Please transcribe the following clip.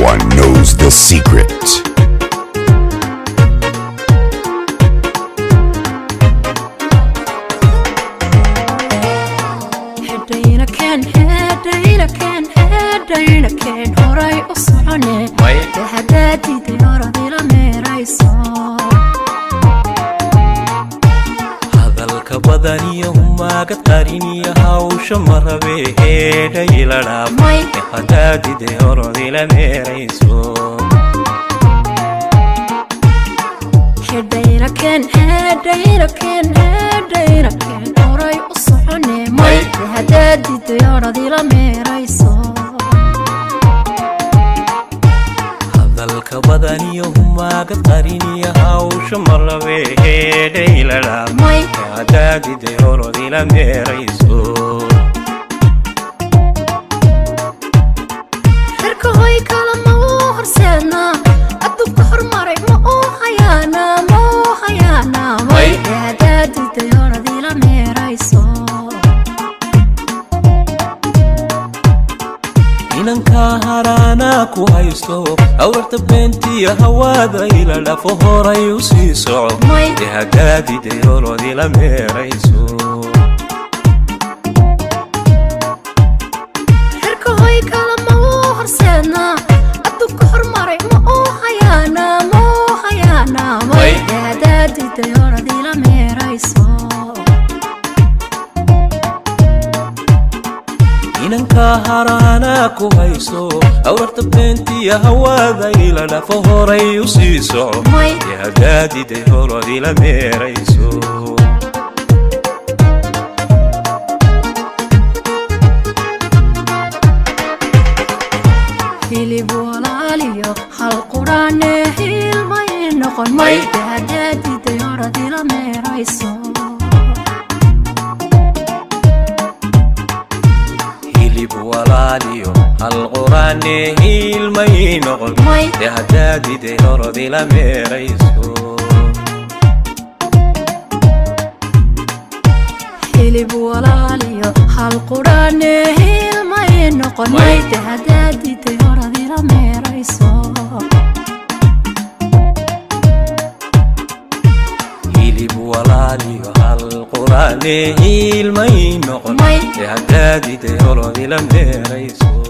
one knows the secret. هدينا كان هراي أصعني هداتي ديارة لا ميرايسو هذا الكبداني هما قد قاريني هاوش مرة بهيدا يلعب هداتي ديارة لا ميرايسو هدينا كان هراي أصعني هداتي ديارة لا ميرايسو الكبداني هما قد قاريني هاوش مرة بهيدا يلعب هداتي ديارة لا ميرايسو هركوي كلام هرسنا أدوك حرمري مو حيانا هداتي ديارة لا ميرايسو inanka harana ku haysto awrta beentiya hawada ila lafo horay u sii soco hagaadi deeroodi la meerayso herkoy kala ma horseedna aduka hormaray ma hayana hagaadi deeroodi la meerayso inanka harana ku haysto awrta beentiya hawada ila lafo horay u sii soco hagaadi deeroodi la meerayso hilib walaaliyo hal quraane hilmay noqon hagaadi deeroodi la meerayso walaalyo hal quraane hilmay noqon hadaadi deeroodi la meerayso hilib walaaliyo hal quraane hilmay noqon hadaadi deeroodi la meerayso hilib walaalyo hal quraane hilmay noqon hadaadi deeroodi la meerayso